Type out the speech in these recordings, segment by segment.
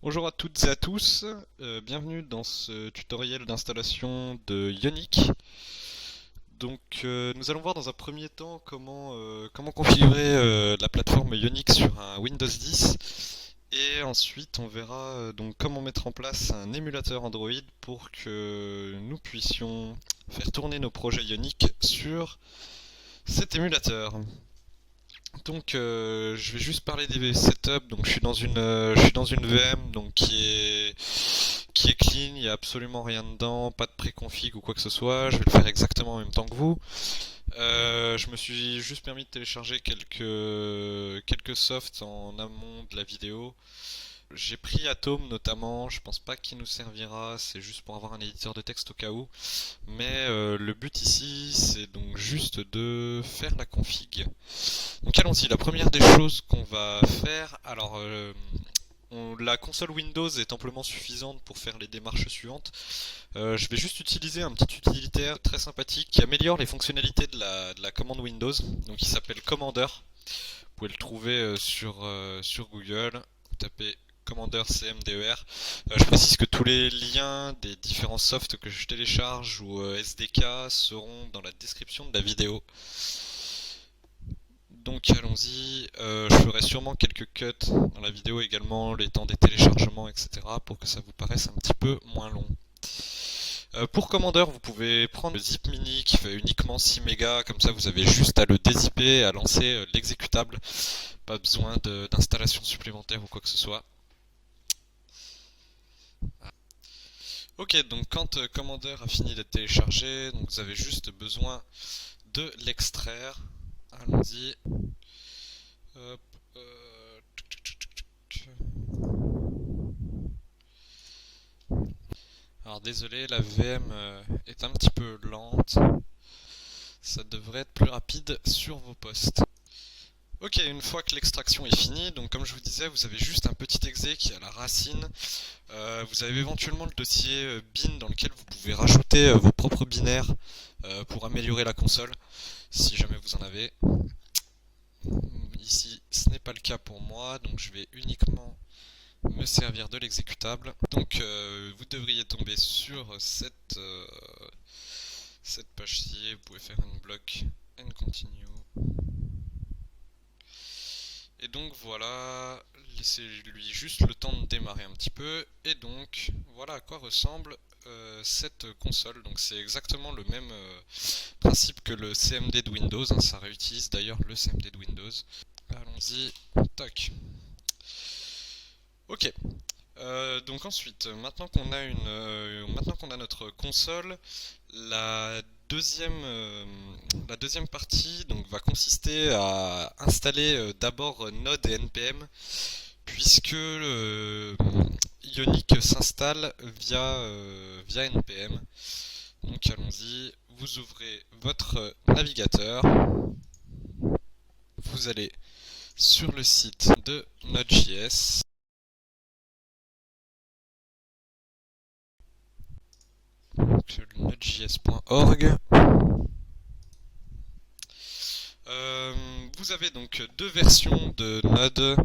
Bonjour à toutes et à tous, bienvenue dans ce tutoriel d'installation de Ionic. Nous allons voir dans un premier temps comment configurer la plateforme Ionic sur un Windows 10 et ensuite on verra donc comment mettre en place un émulateur Android pour que nous puissions faire tourner nos projets Ionic sur cet émulateur. Je vais juste parler des setups. Donc, je suis dans une VM donc qui est clean. Il n'y a absolument rien dedans, pas de préconfig ou quoi que ce soit. Je vais le faire exactement en même temps que vous. Je me suis juste permis de télécharger quelques softs en amont de la vidéo. J'ai pris Atom notamment, je pense pas qu'il nous servira, c'est juste pour avoir un éditeur de texte au cas où. Le but ici, c'est donc juste de faire la config. Donc allons-y, la première des choses qu'on va faire, la console Windows est amplement suffisante pour faire les démarches suivantes. Je vais juste utiliser un petit utilitaire très sympathique qui améliore les fonctionnalités de la commande Windows. Donc il s'appelle Commander. Vous pouvez le trouver sur Google. Vous tapez Commander CMDER. Je précise que tous les liens des différents softs que je télécharge ou SDK seront dans la description de la vidéo. Donc allons-y, je ferai sûrement quelques cuts dans la vidéo également, les temps des téléchargements, etc. pour que ça vous paraisse un petit peu moins long. Pour Commander, vous pouvez prendre le zip mini qui fait uniquement 6 mégas, comme ça vous avez juste à le dézipper, à lancer l'exécutable, pas besoin d'installation supplémentaire ou quoi que ce soit. Ok, donc quand Commander a fini d'être téléchargé, donc vous avez juste besoin de l'extraire. Allons-y. Hop, Alors désolé, la VM est un petit peu lente. Ça devrait être plus rapide sur vos postes. Ok, une fois que l'extraction est finie, donc comme je vous disais, vous avez juste un petit exe qui est à la racine. Vous avez éventuellement le dossier bin dans lequel vous pouvez rajouter vos propres binaires pour améliorer la console, si jamais vous en avez. Ici, ce n'est pas le cas pour moi, donc je vais uniquement me servir de l'exécutable. Vous devriez tomber sur cette page-ci. Vous pouvez faire un bloc and continue. Et donc voilà, laissez-lui juste le temps de démarrer un petit peu. Et donc voilà à quoi ressemble cette console. Donc c'est exactement le même principe que le CMD de Windows, hein. Ça réutilise d'ailleurs le CMD de Windows. Allons-y, tac. Ok. Donc ensuite, maintenant qu'on a notre console, la la deuxième partie donc, va consister à installer d'abord Node et NPM, puisque Ionic s'installe via NPM. Donc allons-y, vous ouvrez votre navigateur, vous allez sur le site de Node.js. Node.js.org. Vous avez donc deux versions de Node,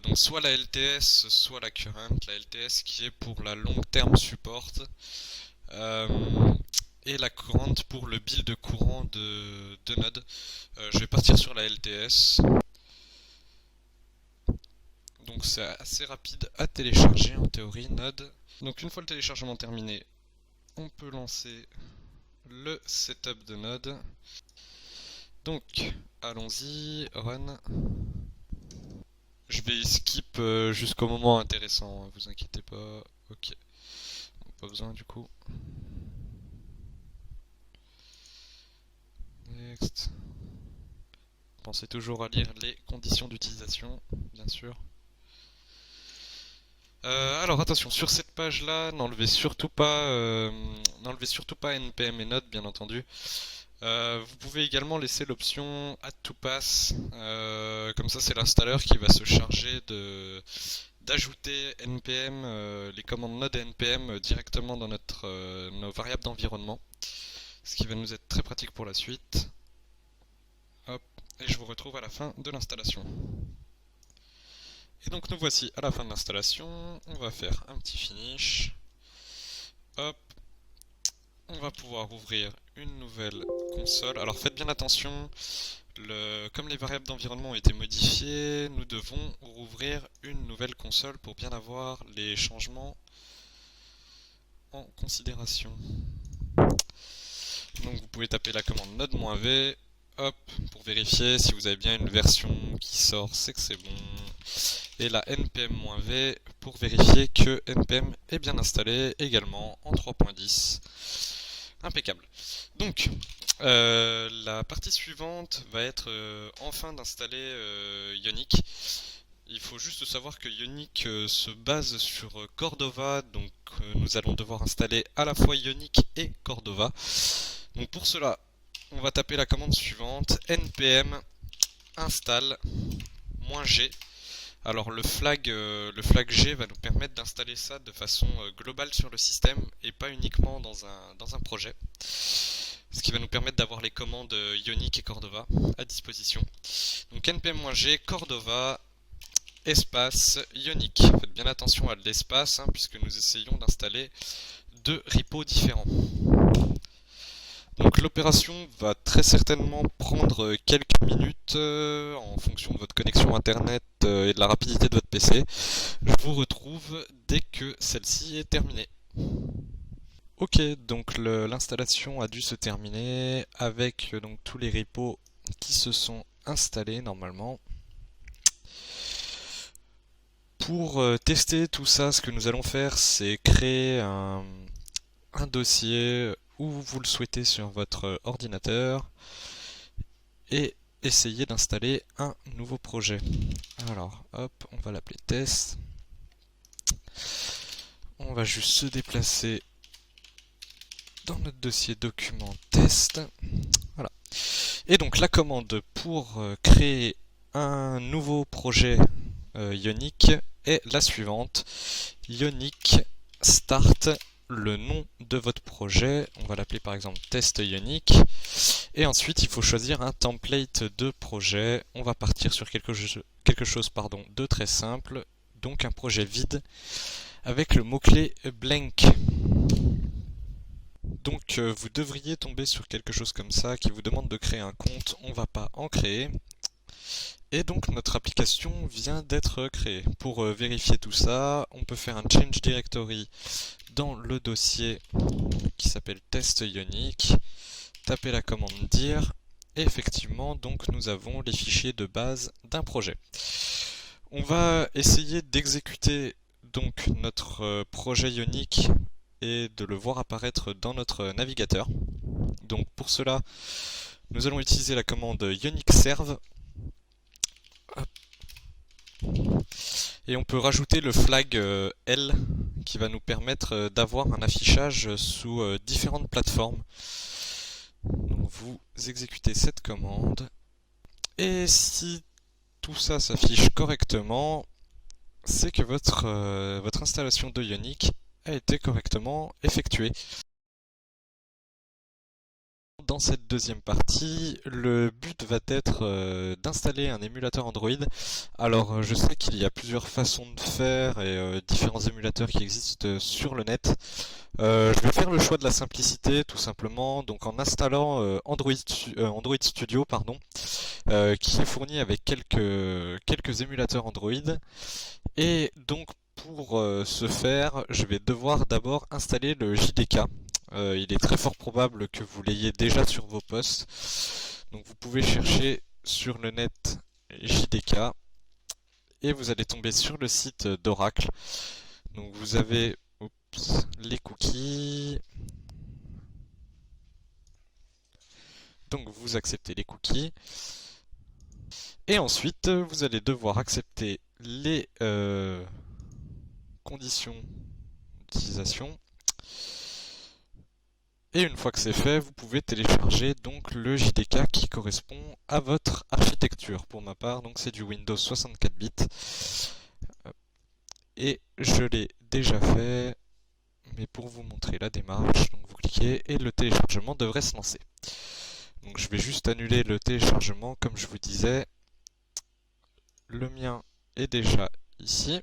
donc soit la LTS, soit la Current. La LTS qui est pour la long term support, euh, et la Current pour le build courant de Node. Je vais partir sur la LTS. Donc c'est assez rapide à télécharger en théorie, Node. Donc une fois le téléchargement terminé, on peut lancer le setup de Node. Donc allons-y, run. Je vais skip jusqu'au moment intéressant, hein, vous inquiétez pas. Ok, pas besoin du coup. Next. Pensez toujours à lire les conditions d'utilisation, bien sûr. Alors attention, sur cette page-là, n'enlevez surtout pas NPM et Node, bien entendu. Vous pouvez également laisser l'option Add to Pass. Comme ça, c'est l'installeur qui va se charger d'ajouter NPM, les commandes Node et NPM directement dans nos variables d'environnement, ce qui va nous être très pratique pour la suite. Hop, et je vous retrouve à la fin de l'installation. Et donc nous voici à la fin de l'installation. On va faire un petit finish. Hop, on va pouvoir ouvrir une nouvelle console. Alors faites bien attention, comme les variables d'environnement ont été modifiées, nous devons rouvrir une nouvelle console pour bien avoir les changements en considération. Donc vous pouvez taper la commande node-v, hop, pour vérifier si vous avez bien une version qui sort, c'est que c'est bon. Et la npm-v pour vérifier que npm est bien installé également en 3.10. Impeccable. Donc, la partie suivante va être enfin d'installer Ionic. Il faut juste savoir que Ionic se base sur Cordova, donc nous allons devoir installer à la fois Ionic et Cordova. Donc pour cela, on va taper la commande suivante, npm install -g. Alors le flag G va nous permettre d'installer ça de façon globale sur le système et pas uniquement dans un projet. Ce qui va nous permettre d'avoir les commandes Ionic et Cordova à disposition. Donc npm-g Cordova espace Ionic. Faites bien attention à l'espace puisque nous essayons d'installer deux repos différents. Donc l'opération va très certainement prendre quelques minutes en fonction de votre connexion internet et de la rapidité de votre PC. Je vous retrouve dès que celle-ci est terminée. Ok, donc l'installation a dû se terminer avec donc tous les repos qui se sont installés normalement. Pour tester tout ça, ce que nous allons faire, c'est créer un dossier où vous le souhaitez sur votre ordinateur et essayer d'installer un nouveau projet. Alors, hop, on va l'appeler test. On va juste se déplacer dans notre dossier document test. Voilà. Et donc la commande pour créer un nouveau projet Ionic est la suivante. Ionic start le nom de votre projet, on va l'appeler par exemple test Ionic, et ensuite il faut choisir un template de projet. On va partir sur quelque chose de très simple, donc un projet vide avec le mot-clé blank. Donc vous devriez tomber sur quelque chose comme ça qui vous demande de créer un compte, on va pas en créer. Et donc notre application vient d'être créée. Pour vérifier tout ça, on peut faire un change directory dans le dossier qui s'appelle test Ionic, taper la commande dir, et effectivement donc nous avons les fichiers de base d'un projet. On va essayer d'exécuter donc notre projet Ionic et de le voir apparaître dans notre navigateur. Donc pour cela, nous allons utiliser la commande ionicserve. Et on peut rajouter le flag L qui va nous permettre d'avoir un affichage sous différentes plateformes. Donc vous exécutez cette commande. Et si tout ça s'affiche correctement, c'est que votre installation de Ionic a été correctement effectuée. Dans cette deuxième partie, le but va être d'installer un émulateur Android. Alors je sais qu'il y a plusieurs façons de faire et différents émulateurs qui existent sur le net. Je vais faire le choix de la simplicité tout simplement, donc en installant Android Studio, qui est fourni avec quelques émulateurs Android. Et donc pour ce faire, je vais devoir d'abord installer le JDK. Il est très fort probable que vous l'ayez déjà sur vos postes. Donc vous pouvez chercher sur le net JDK et vous allez tomber sur le site d'Oracle. Donc vous avez les cookies. Donc vous acceptez les cookies. Et ensuite vous allez devoir accepter les conditions d'utilisation. Et une fois que c'est fait, vous pouvez télécharger donc le JDK qui correspond à votre architecture. Pour ma part, donc c'est du Windows 64 bits. Et je l'ai déjà fait, mais pour vous montrer la démarche, donc vous cliquez et le téléchargement devrait se lancer. Donc je vais juste annuler le téléchargement comme je vous disais. Le mien est déjà ici.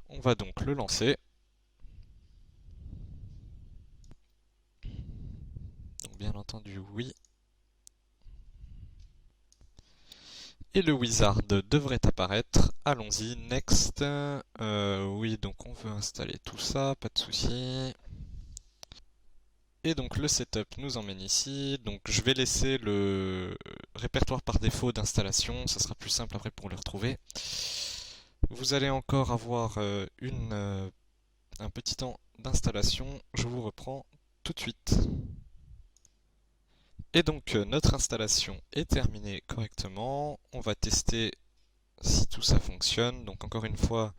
On va donc le lancer. Donc bien entendu, oui. Et le wizard devrait apparaître. Allons-y, next. Oui, donc on veut installer tout ça, pas de souci. Et donc le setup nous emmène ici. Donc je vais laisser le répertoire par défaut d'installation, ça sera plus simple après pour le retrouver. Vous allez encore avoir un petit temps d'installation. Je vous reprends tout de suite. Et donc notre installation est terminée correctement. On va tester si tout ça fonctionne. Donc encore une fois,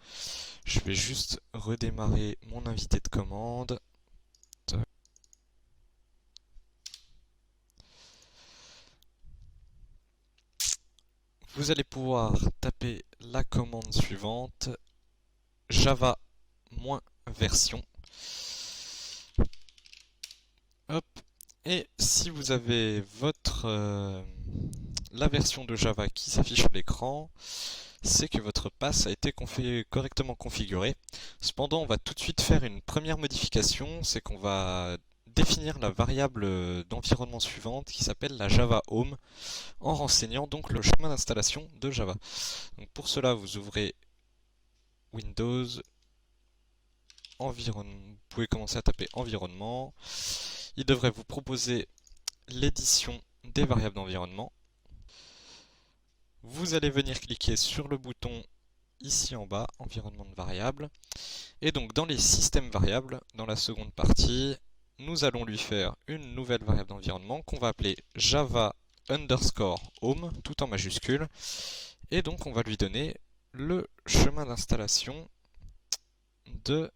je vais juste redémarrer mon invité de commande. Vous allez pouvoir taper la commande suivante, java-version. Hop. Et si vous avez la version de Java qui s'affiche sur l'écran, c'est que votre pass a été correctement configuré. Cependant, on va tout de suite faire une première modification, c'est qu'on va définir la variable d'environnement suivante qui s'appelle la Java Home en renseignant donc le chemin d'installation de Java. Donc pour cela, vous ouvrez Windows, environnement, vous pouvez commencer à taper environnement. Il devrait vous proposer l'édition des variables d'environnement. Vous allez venir cliquer sur le bouton ici en bas, environnement de variables. Et donc dans les systèmes variables, dans la seconde partie, nous allons lui faire une nouvelle variable d'environnement qu'on va appeler Java underscore home, tout en majuscule. Et donc on va lui donner le chemin d'installation de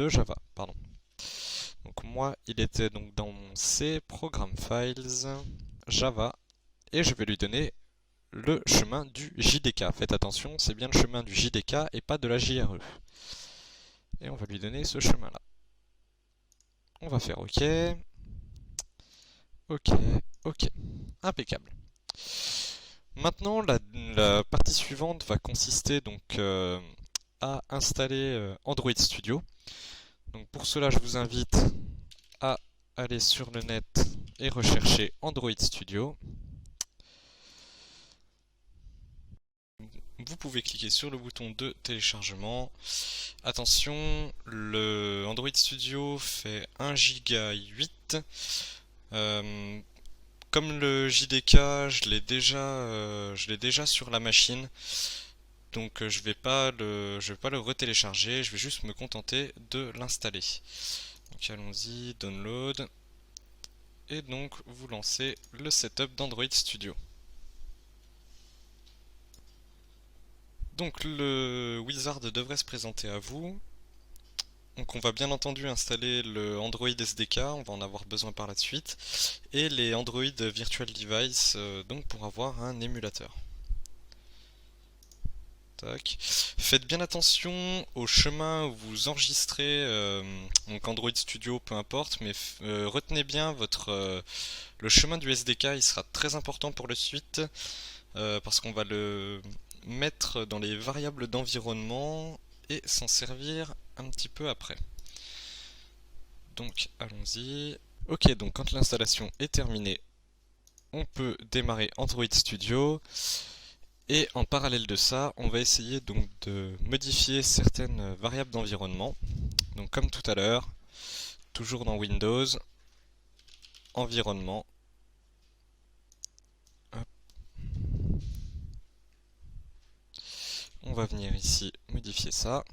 Java. Pardon. Donc moi, il était donc dans mon C, Program Files, Java, et je vais lui donner le chemin du JDK. Faites attention, c'est bien le chemin du JDK et pas de la JRE. Et on va lui donner ce chemin-là. On va faire OK. OK, OK. Impeccable. Maintenant, la partie suivante va consister donc à installer Android Studio. Donc pour cela, je vous invite à aller sur le net et rechercher Android Studio. Vous pouvez cliquer sur le bouton de téléchargement. Attention, le Android Studio fait 1 Go 8. Comme le JDK, je l'ai déjà sur la machine. Donc je vais pas le retélécharger, je vais juste me contenter de l'installer. Donc allons-y, download. Et donc vous lancez le setup d'Android Studio. Donc le wizard devrait se présenter à vous. Donc on va bien entendu installer le Android SDK, on va en avoir besoin par la suite, et les Android Virtual Device donc pour avoir un émulateur. Tac. Faites bien attention au chemin où vous enregistrez, donc Android Studio, peu importe, mais retenez bien le chemin du SDK, il sera très important pour la suite, parce qu'on va le mettre dans les variables d'environnement et s'en servir un petit peu après. Donc allons-y. Ok, donc quand l'installation est terminée, on peut démarrer Android Studio. Et en parallèle de ça, on va essayer donc de modifier certaines variables d'environnement. Donc comme tout à l'heure, toujours dans Windows, environnement. Hop. On va venir ici modifier ça.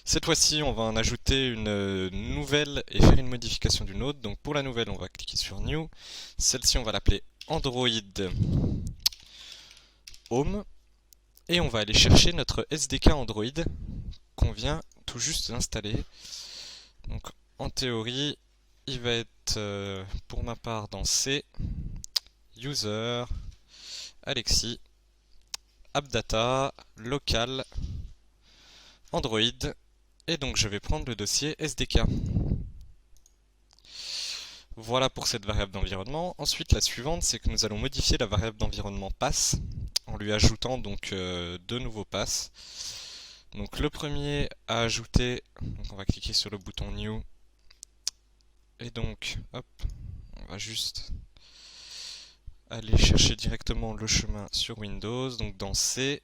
Cette fois-ci, on va en ajouter une nouvelle et faire une modification d'une autre. Donc pour la nouvelle, on va cliquer sur New. Celle-ci, on va l'appeler Android Home. Et on va aller chercher notre SDK Android qu'on vient tout juste d'installer. Donc en théorie, il va être pour ma part dans C, User, Alexis, AppData, Local, Android, et donc je vais prendre le dossier SDK. Voilà pour cette variable d'environnement. Ensuite, la suivante, c'est que nous allons modifier la variable d'environnement pass en lui ajoutant donc deux nouveaux passes. Donc le premier à ajouter, donc on va cliquer sur le bouton New et donc hop, on va juste aller chercher directement le chemin sur Windows, donc dans C,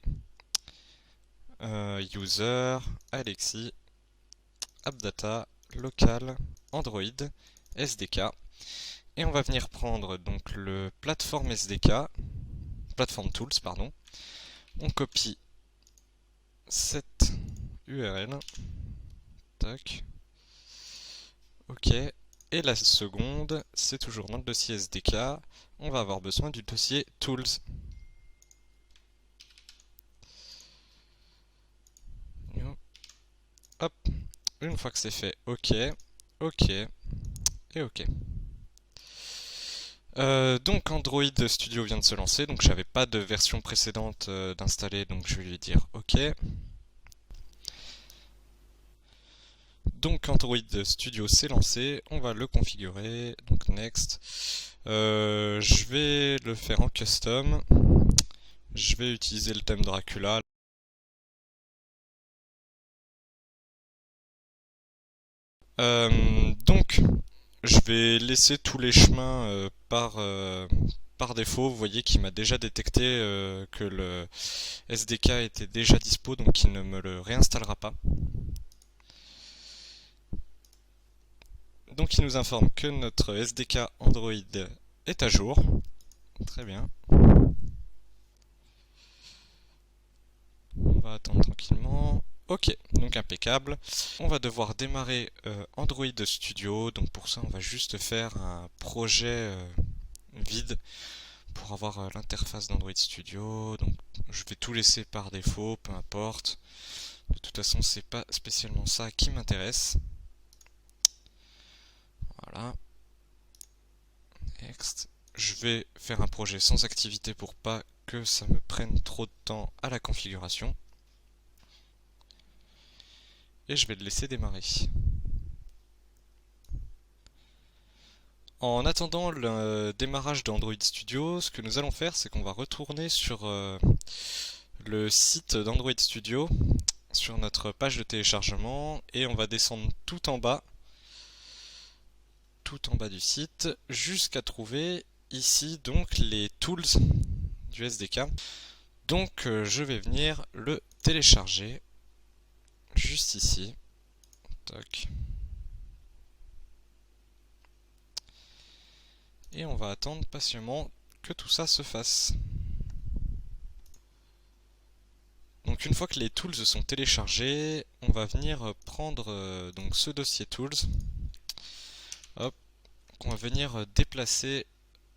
User, Alexis, AppData, Local, Android, SDK. Et on va venir prendre donc le Platform SDK, Platform Tools, pardon. On copie cette URL. Tac. Ok. Et la seconde, c'est toujours dans le dossier SDK. On va avoir besoin du dossier Tools. Hop. Une fois que c'est fait, ok, ok et ok. Donc Android Studio vient de se lancer, donc j'avais pas de version précédente d'installer, donc je vais lui dire OK. Donc Android Studio s'est lancé, on va le configurer, donc Next. Je vais le faire en custom. Je vais utiliser le thème Dracula. Donc je vais laisser tous les chemins par défaut. Vous voyez qu'il m'a déjà détecté que le SDK était déjà dispo, donc il ne me le réinstallera pas. Donc il nous informe que notre SDK Android est à jour. Très bien. On va attendre tranquillement. Ok, donc impeccable. On va devoir démarrer Android Studio. Donc pour ça, on va juste faire un projet vide pour avoir l'interface d'Android Studio. Donc je vais tout laisser par défaut, peu importe. De toute façon, c'est pas spécialement ça qui m'intéresse. Voilà. Next. Je vais faire un projet sans activité pour pas que ça me prenne trop de temps à la configuration. Et je vais le laisser démarrer. En attendant le démarrage d'Android Studio, ce que nous allons faire, c'est qu'on va retourner sur le site d'Android Studio, sur notre page de téléchargement, et on va descendre tout en bas du site, jusqu'à trouver ici donc les tools du SDK. Donc je vais venir le télécharger juste ici. Toc. Et on va attendre patiemment que tout ça se fasse. Donc une fois que les tools sont téléchargés, on va venir prendre donc ce dossier tools. Hop, qu'on va venir déplacer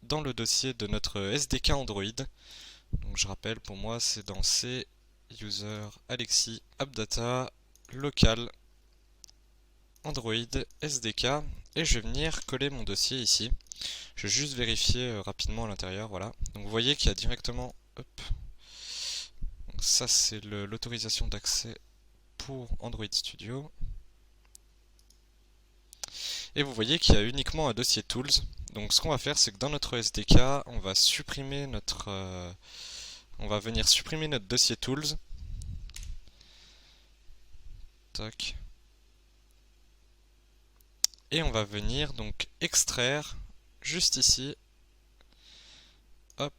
dans le dossier de notre SDK Android. Donc je rappelle, pour moi c'est dans C, User, Alexis, AppData, Local, Android, SDK, et je vais venir coller mon dossier ici. Je vais juste vérifier rapidement à l'intérieur, voilà. Donc vous voyez qu'il y a directement, hop, donc ça c'est l'autorisation d'accès pour Android Studio. Et vous voyez qu'il y a uniquement un dossier Tools. Donc ce qu'on va faire, c'est que dans notre SDK, on va supprimer on va venir supprimer notre dossier Tools. Tac. Et on va venir donc extraire juste ici. Hop.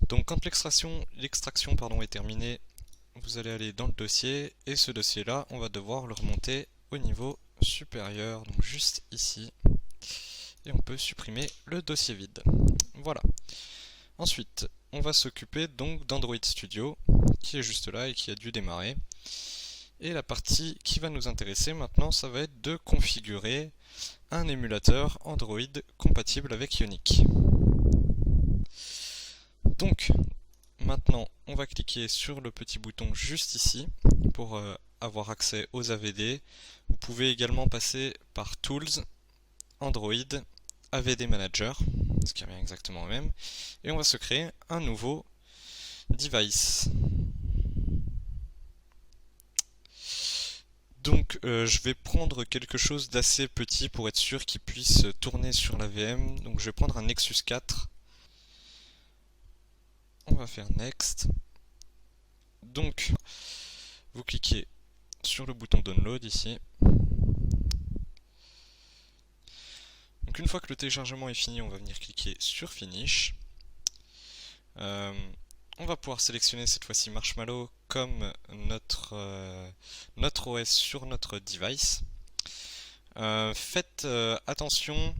Donc quand l'extraction est terminée, vous allez aller dans le dossier et ce dossier là, on va devoir le remonter au niveau supérieur, donc juste ici. Et on peut supprimer le dossier vide. Voilà. Ensuite, on va s'occuper donc d'Android Studio, qui est juste là et qui a dû démarrer. Et la partie qui va nous intéresser maintenant, ça va être de configurer un émulateur Android compatible avec Ionic. Donc, maintenant, on va cliquer sur le petit bouton juste ici pour avoir accès aux AVD. Vous pouvez également passer par Tools, Android, AVD Manager, ce qui revient exactement au même. Et on va se créer un nouveau device. Donc je vais prendre quelque chose d'assez petit pour être sûr qu'il puisse tourner sur la VM. Donc je vais prendre un Nexus 4. On va faire Next. Donc, vous cliquez sur le bouton Download ici. Donc une fois que le téléchargement est fini, on va venir cliquer sur Finish. On va pouvoir sélectionner cette fois-ci Marshmallow comme notre OS sur notre device. Faites attention,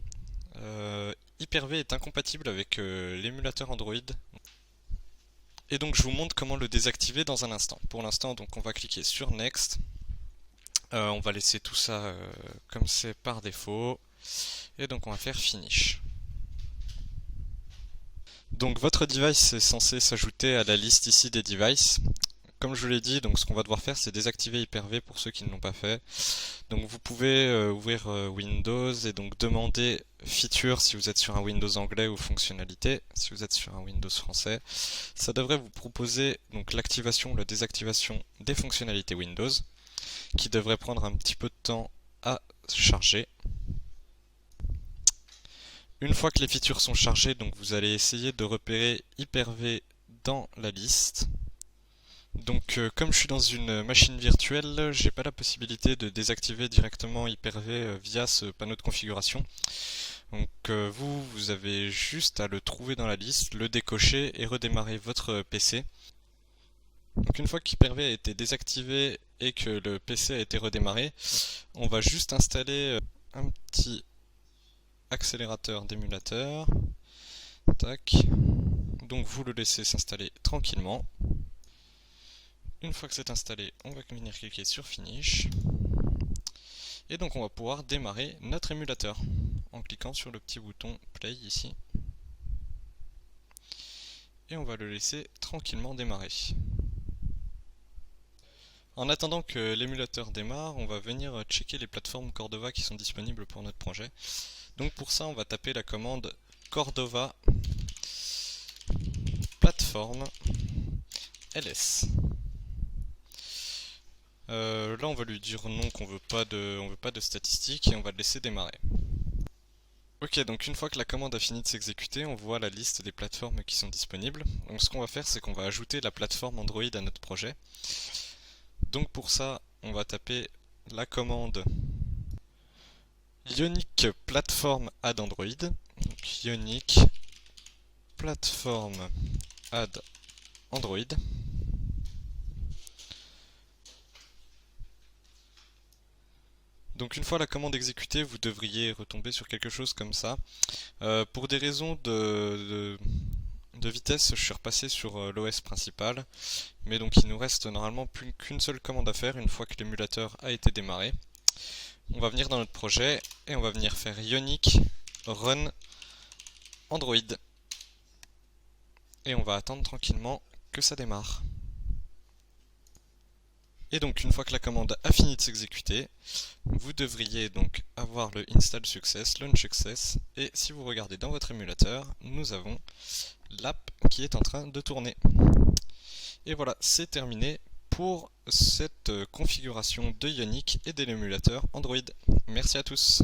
Hyper-V est incompatible avec l'émulateur Android. Et donc je vous montre comment le désactiver dans un instant. Pour l'instant, donc on va cliquer sur Next. On va laisser tout ça comme c'est par défaut. Et donc on va faire Finish. Donc votre device est censé s'ajouter à la liste ici des devices. Comme je vous l'ai dit, donc ce qu'on va devoir faire, c'est désactiver Hyper-V pour ceux qui ne l'ont pas fait. Donc vous pouvez ouvrir Windows et donc demander feature si vous êtes sur un Windows anglais ou fonctionnalité si vous êtes sur un Windows français. Ça devrait vous proposer donc l'activation ou la désactivation des fonctionnalités Windows, qui devrait prendre un petit peu de temps à charger. Une fois que les features sont chargées, donc vous allez essayer de repérer Hyper-V dans la liste. Donc comme je suis dans une machine virtuelle, j'ai pas la possibilité de désactiver directement Hyper-V via ce panneau de configuration. Donc vous avez juste à le trouver dans la liste, le décocher et redémarrer votre PC. Donc une fois qu'Hyper-V a été désactivé et que le PC a été redémarré, on va juste installer un petit accélérateur d'émulateur. Tac. Donc vous le laissez s'installer tranquillement. Une fois que c'est installé, on va venir cliquer sur Finish. Et donc on va pouvoir démarrer notre émulateur en cliquant sur le petit bouton Play ici. Et on va le laisser tranquillement démarrer. En attendant que l'émulateur démarre, on va venir checker les plateformes Cordova qui sont disponibles pour notre projet. Donc pour ça, on va taper la commande Cordova plateforme ls. Là, on va lui dire non, qu'on veut pas de statistiques et on va le laisser démarrer. Ok, donc une fois que la commande a fini de s'exécuter, on voit la liste des plateformes qui sont disponibles. Donc ce qu'on va faire, c'est qu'on va ajouter la plateforme Android à notre projet. Donc pour ça, on va taper la commande Ionic Platform Add Android. Donc, Ionic Platform Add Android. Donc une fois la commande exécutée, vous devriez retomber sur quelque chose comme ça. Pour des raisons de vitesse, je suis repassé sur l'OS principal, mais donc il nous reste normalement plus qu'une seule commande à faire une fois que l'émulateur a été démarré. On va venir dans notre projet et on va venir faire Ionic Run Android. Et on va attendre tranquillement que ça démarre. Et donc une fois que la commande a fini de s'exécuter, vous devriez donc avoir le install success, launch success, et si vous regardez dans votre émulateur, nous avons l'app qui est en train de tourner. Et voilà, c'est terminé pour cette configuration de Ionic et de l'émulateur Android. Merci à tous.